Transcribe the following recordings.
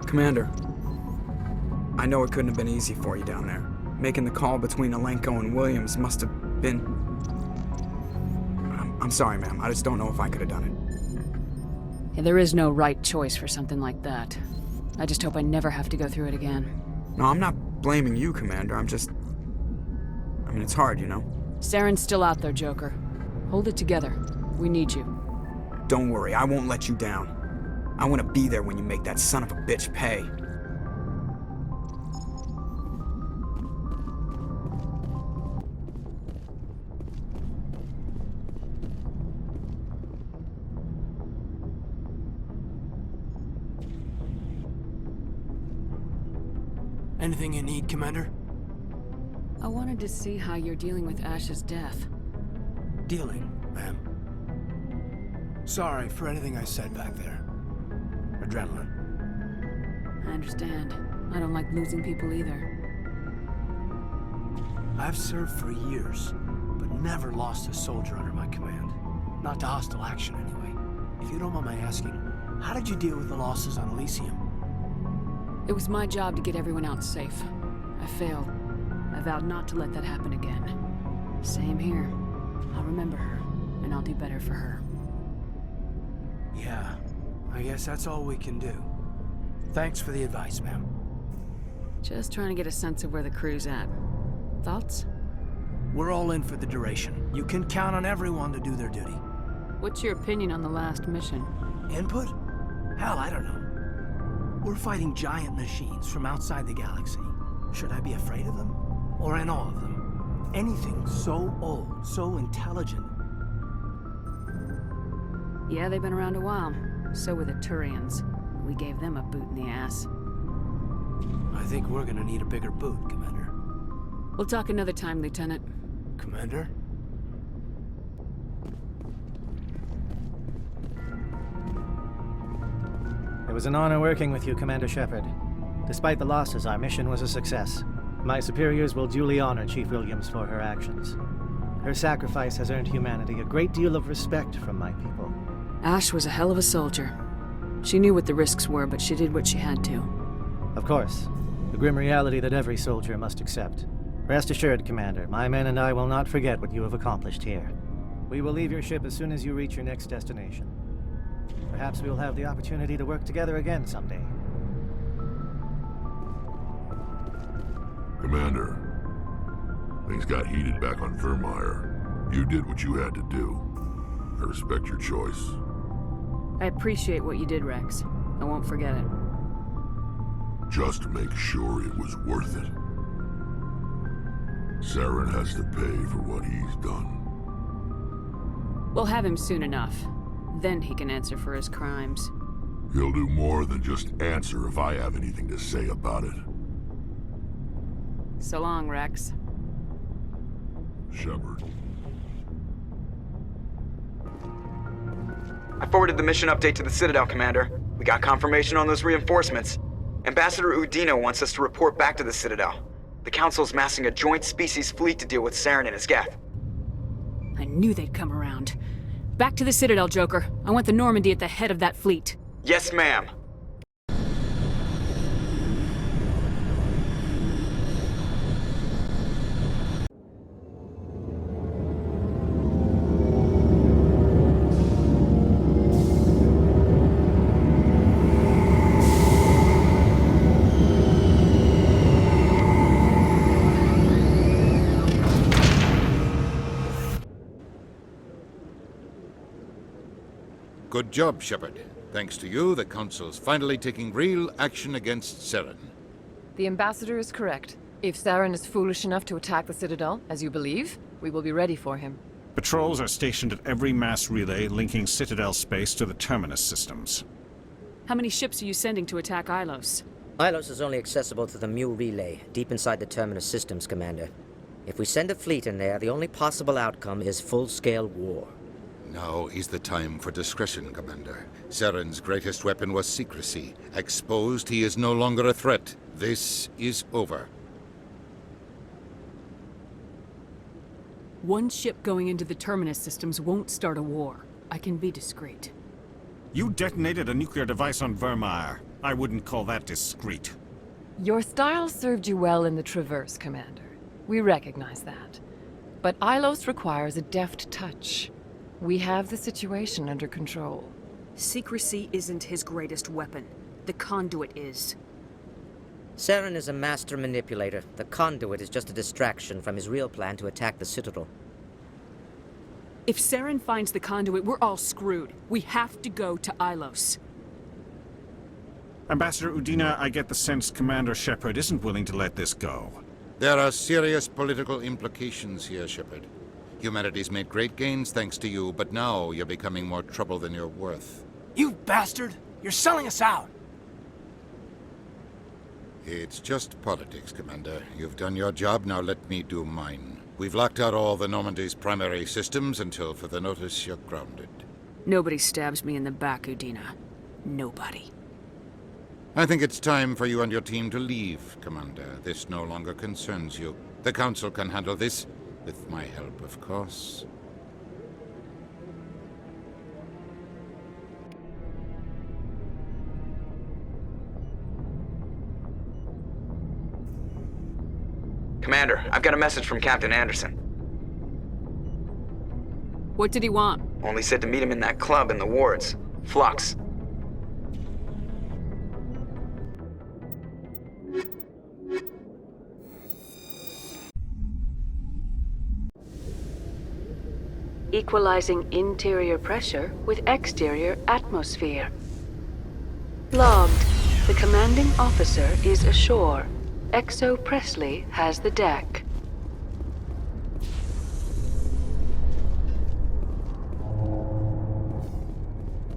Commander, I know it couldn't have been easy for you down there. Making the call between Alenko and Williams must have been... I'm sorry, ma'am. I just don't know if I could have done it. Yeah, there is no right choice for something like that. I just hope I never have to go through it again. No, I'm not blaming you, Commander. I'm just... I mean, it's hard, you know? Saren's still out there, Joker. Hold it together. We need you. Don't worry, I won't let you down. I want to be there when you make that son of a bitch pay. Anything you need, Commander? I wanted to see how you're dealing with Ash's death. Dealing, ma'am. Sorry for anything I said back there. Adrenaline. I understand. I don't like losing people either. I've served for years, but never lost a soldier under my command. Not to hostile action, anyway. If you don't mind my asking, how did you deal with the losses on Elysium? It was my job to get everyone out safe. I failed. I vowed not to let that happen again. Same here. I'll remember her, and I'll do better for her. Yeah, I guess that's all we can do. Thanks for the advice, ma'am. Just trying to get a sense of where the crew's at. Thoughts? We're all in for the duration. You can count on everyone to do their duty. What's your opinion on the last mission? Input? Hell, I don't know. We're fighting giant machines from outside the galaxy. Should I be afraid of them? Or in awe of them? Anything so old, so intelligent. Yeah, they've been around a while. So were the Turians. We gave them a boot in the ass. I think we're gonna need a bigger boot, Commander. We'll talk another time, Lieutenant. Commander? It was an honor working with you, Commander Shepard. Despite the losses, our mission was a success. My superiors will duly honor Chief Williams for her actions. Her sacrifice has earned humanity a great deal of respect from my people. Ash was a hell of a soldier. She knew what the risks were, but she did what she had to. Of course, the grim reality that every soldier must accept. Rest assured, Commander, my men and I will not forget what you have accomplished here. We will leave your ship as soon as you reach your next destination. Perhaps we will have the opportunity to work together again someday. Commander, things got heated back on Vermeer. You did what you had to do. I respect your choice. I appreciate what you did, Rex. I won't forget it. Just make sure it was worth it. Saren has to pay for what he's done. We'll have him soon enough. Then he can answer for his crimes. He'll do more than just answer if I have anything to say about it. So long, Rex. Shepard. I forwarded the mission update to the Citadel, Commander. We got confirmation on those reinforcements. Ambassador Udina wants us to report back to the Citadel. The Council's massing a joint species fleet to deal with Saren and his geth. I knew they'd come around. Back to the Citadel, Joker. I want the Normandy at the head of that fleet. Yes, ma'am. Good job, Shepard. Thanks to you, the Council's finally taking real action against Saren. The Ambassador is correct. If Saren is foolish enough to attack the Citadel, as you believe, we will be ready for him. Patrols are stationed at every mass relay linking Citadel space to the Terminus systems. How many ships are you sending to attack Ilos? Ilos is only accessible to the Mu relay, deep inside the Terminus systems, Commander. If we send a fleet in there, the only possible outcome is full-scale war. Now is the time for discretion, Commander. Saren's greatest weapon was secrecy. Exposed, he is no longer a threat. This is over. One ship going into the Terminus systems won't start a war. I can be discreet. You detonated a nuclear device on Vermeer. I wouldn't call that discreet. Your style served you well in the Traverse, Commander. We recognize that. But Ilos requires a deft touch. We have the situation under control. Secrecy isn't his greatest weapon. The conduit is. Saren is a master manipulator. The conduit is just a distraction from his real plan to attack the Citadel. If Saren finds the conduit, we're all screwed. We have to go to Ilos. Ambassador Udina, I get the sense Commander Shepard isn't willing to let this go. There are serious political implications here, Shepard. Humanity's made great gains thanks to you, but now you're becoming more trouble than you're worth. You bastard! You're selling us out! It's just politics, Commander. You've done your job, now let me do mine. We've locked out all the Normandy's primary systems until further notice you're grounded. Nobody stabs me in the back, Udina. Nobody. I think it's time for you and your team to leave, Commander. This no longer concerns you. The Council can handle this, with my help, of course. Commander, I've got a message from Captain Anderson. What did he want? Only said to meet him in that club in the wards. Flux. Equalizing interior pressure with exterior atmosphere. Logged. The commanding officer is ashore. Exo Presley has the deck.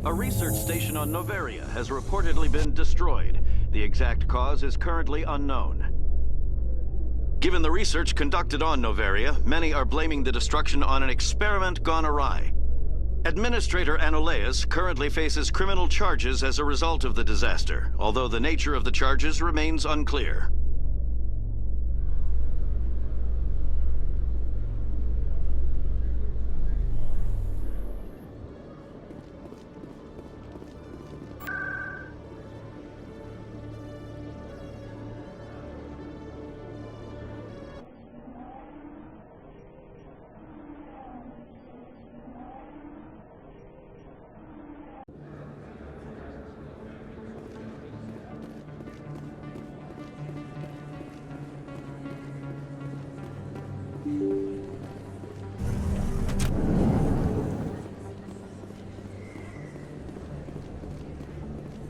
A research station on Noveria has reportedly been destroyed. The exact cause is currently unknown. Given the research conducted on Noveria, many are blaming the destruction on an experiment gone awry. Administrator Anoleus currently faces criminal charges as a result of the disaster, although the nature of the charges remains unclear.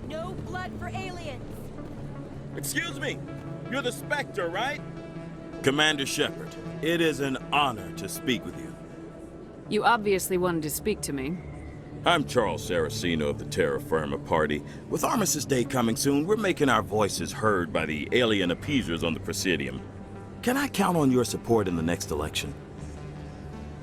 No blood for aliens! Excuse me, you're the Spectre, right? Commander Shepard, it is an honor to speak with you. You obviously wanted to speak to me. I'm Charles Saraceno of the Terra Firma Party. With Armistice Day coming soon, we're making our voices heard by the alien appeasers on the Presidium. Can I count on your support in the next election?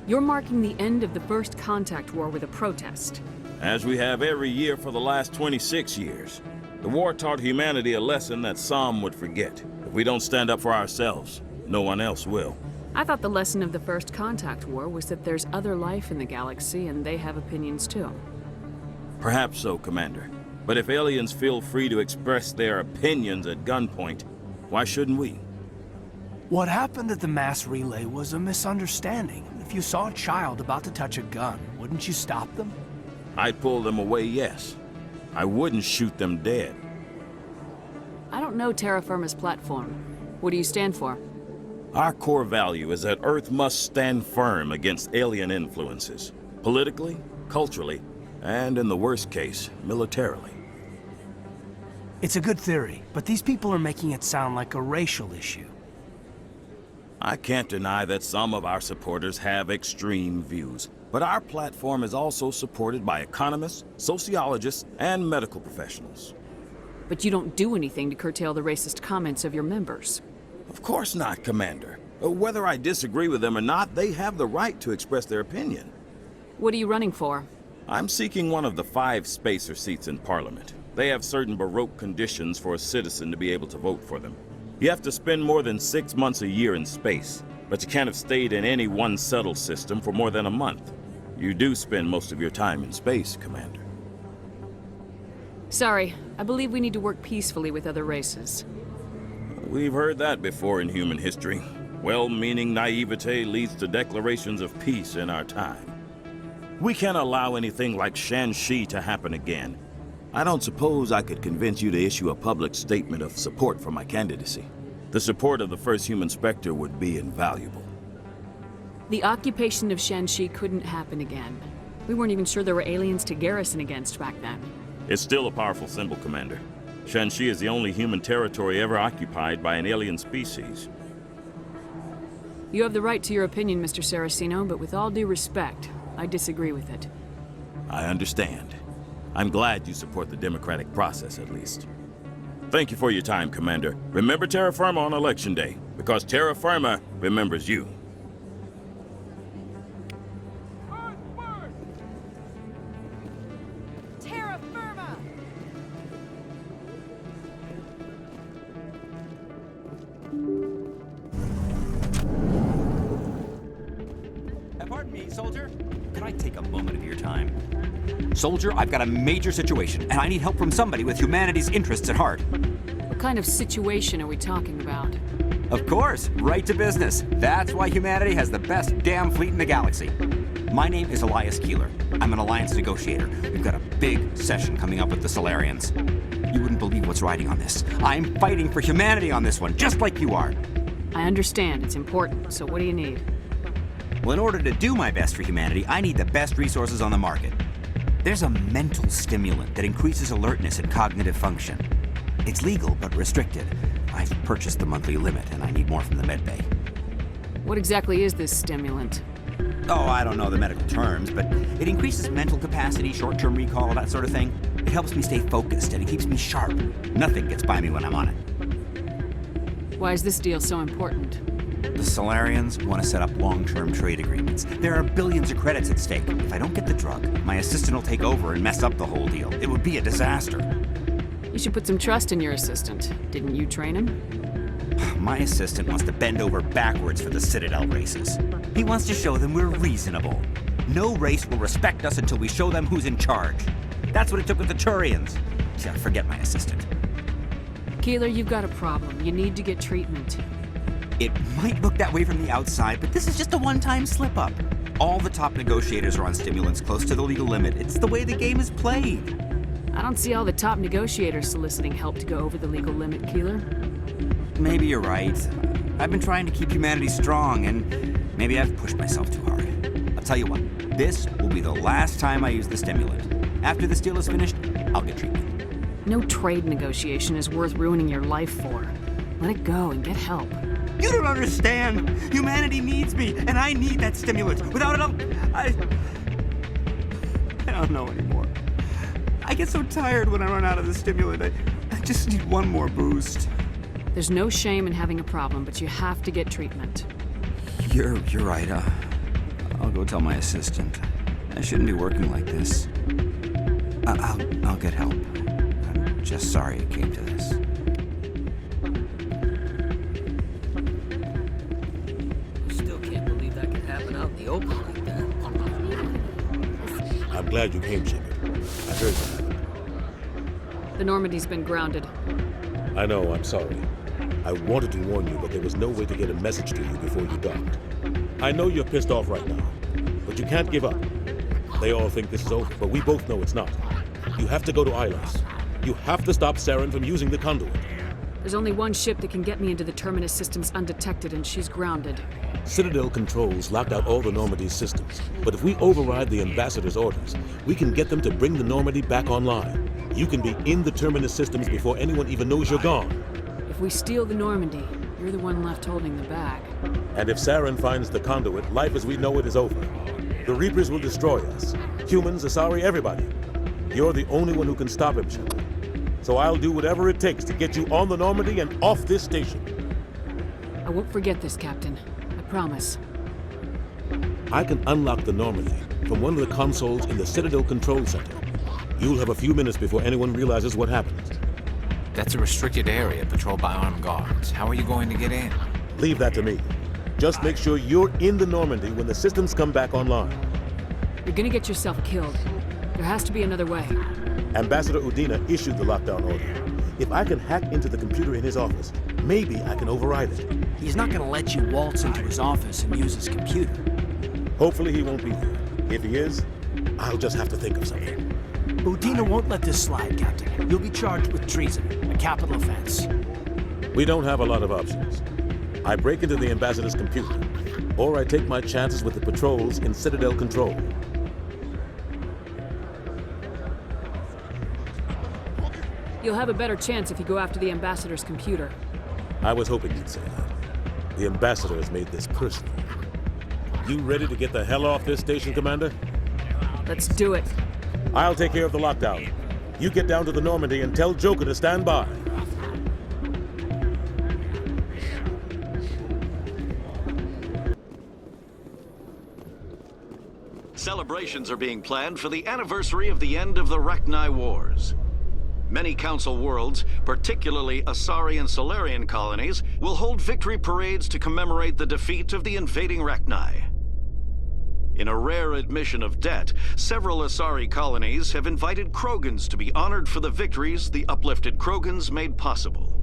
You're marking the end of the First Contact War with a protest. As we have every year for the last 26 years. The war taught humanity a lesson that some would forget. If we don't stand up for ourselves, no one else will. I thought the lesson of the First Contact War was that there's other life in the galaxy and they have opinions too. Perhaps so, Commander. But if aliens feel free to express their opinions at gunpoint, why shouldn't we? What happened at the mass relay was a misunderstanding. If you saw a child about to touch a gun, wouldn't you stop them? I'd pull them away, yes. I wouldn't shoot them dead. I don't know Terra Firma's platform. What do you stand for? Our core value is that Earth must stand firm against alien influences. Politically, culturally, and in the worst case, militarily. It's a good theory, but these people are making it sound like a racial issue. I can't deny that some of our supporters have extreme views, but our platform is also supported by economists, sociologists, and medical professionals. But you don't do anything to curtail the racist comments of your members. Of course not, Commander. Whether I disagree with them or not, they have the right to express their opinion. What are you running for? I'm seeking one of the 5 spacer seats in Parliament. They have certain Baroque conditions for a citizen to be able to vote for them. You have to spend more than 6 months a year in space, but you can't have stayed in any one settled system for more than a month. You do spend most of your time in space, Commander. Sorry, I believe we need to work peacefully with other races. We've heard that before in human history. Well-meaning naivete leads to declarations of peace in our time. We can't allow anything like Shan-Shi to happen again. I don't suppose I could convince you to issue a public statement of support for my candidacy. The support of the first human Spectre would be invaluable. The occupation of Shan-Shi couldn't happen again. We weren't even sure there were aliens to garrison against back then. It's still a powerful symbol, Commander. Shan-Shi is the only human territory ever occupied by an alien species. You have the right to your opinion, Mr. Saraceno, but with all due respect, I disagree with it. I understand. I'm glad you support the democratic process, at least. Thank you for your time, Commander. Remember terra firma on Election Day, because terra firma remembers you. Terra firma! Pardon me, soldier. Could I take a moment of your time? Soldier, I've got a major situation, and I need help from somebody with humanity's interests at heart. What kind of situation are we talking about? Of course, right to business. That's why humanity has the best damn fleet in the galaxy. My name is Elias Keeler. I'm an alliance negotiator. We've got a big session coming up with the Solarians. You wouldn't believe what's riding on this. I'm fighting for humanity on this one, just like you are. I understand. It's important. So what do you need? Well, in order to do my best for humanity, I need the best resources on the market. There's a mental stimulant that increases alertness and cognitive function. It's legal, but restricted. I've purchased the monthly limit, and I need more from the medbay. What exactly is this stimulant? Oh, I don't know the medical terms, but it increases mental capacity, short-term recall, that sort of thing. It helps me stay focused, and it keeps me sharp. Nothing gets by me when I'm on it. Why is this deal so important? The Solarians want to set up long-term trade agreements. There are billions of credits at stake. If I don't get the drug, my assistant will take over and mess up the whole deal. It would be a disaster. You should put some trust in your assistant. Didn't you train him? My assistant wants to bend over backwards for the Citadel races. He wants to show them we're reasonable. No race will respect us until we show them who's in charge. That's what it took with the Turians. Yeah, forget my assistant. Keeler, you've got a problem. You need to get treatment. It might look that way from the outside, but this is just a one-time slip-up. All the top negotiators are on stimulants close to the legal limit. It's the way the game is played. I don't see all the top negotiators soliciting help to go over the legal limit, Keeler. Maybe you're right. I've been trying to keep humanity strong, and maybe I've pushed myself too hard. I'll tell you what, this will be the last time I use the stimulant. After this deal is finished, I'll get treatment. No trade negotiation is worth ruining your life for. Let it go and get help. You don't understand! Humanity needs me, and I need that stimulant. Without it, I don't know anymore. I get so tired when I run out of the stimulant. I just need one more boost. There's no shame in having a problem, but you have to get treatment. You're right. I'll go tell my assistant. I shouldn't be working like this. I'll get help. I'm just sorry it came to this. Still can't believe that could happen out in the open like that. I'm glad you came, Shepard. I heard that. The Normandy's been grounded. I know, I'm sorry. I wanted to warn you, but there was no way to get a message to you before you docked. I know you're pissed off right now, but you can't give up. They all think this is over, but we both know it's not. You have to go to Ilos. You have to stop Saren from using the conduit. There's only one ship that can get me into the Terminus systems undetected, and she's grounded. Citadel controls locked out all the Normandy's systems, but if we override the Ambassador's orders, we can get them to bring the Normandy back online. You can be in the Terminus systems before anyone even knows you're gone. If we steal the Normandy, you're the one left holding the bag. And if Saren finds the conduit, life as we know it is over. The Reapers will destroy us. Humans, Asari, everybody. You're the only one who can stop him, Shepard. So I'll do whatever it takes to get you on the Normandy and off this station. I won't forget this, Captain. I promise. I can unlock the Normandy from one of the consoles in the Citadel Control Center. You'll have a few minutes before anyone realizes what happened. That's a restricted area patrolled by armed guards. How are you going to get in? Leave that to me. Just make sure you're in the Normandy when the systems come back online. You're gonna get yourself killed. There has to be another way. Ambassador Udina issued the lockdown order. If I can hack into the computer in his office, maybe I can override it. He's not gonna let you waltz into his office and use his computer. Hopefully he won't be there. If he is, I'll just have to think of something. Udina won't let this slide, Captain. You'll be charged with treason, a capital offense. We don't have a lot of options. I break into the ambassador's computer, or I take my chances with the patrols in Citadel control. You'll have a better chance if you go after the ambassador's computer. I was hoping you'd say that. The ambassador has made this personal. You ready to get the hell off this station, Commander? Let's do it. I'll take care of the lockdown. You get down to the Normandy and tell Joker to stand by. Celebrations are being planned for the anniversary of the end of the Rachni Wars. Many Council worlds, particularly Asari and Solarian colonies, will hold victory parades to commemorate the defeat of the invading Rachni. In a rare admission of debt, several Asari colonies have invited Krogans to be honored for the victories the uplifted Krogans made possible.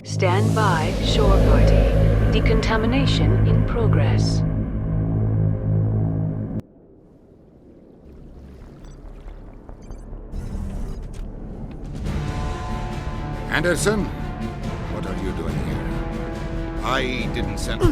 Stand by, shore party. Decontamination in progress. Anderson, what are you doing here? I didn't send...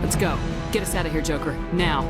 Let's go. Get us out of here, Joker. Now.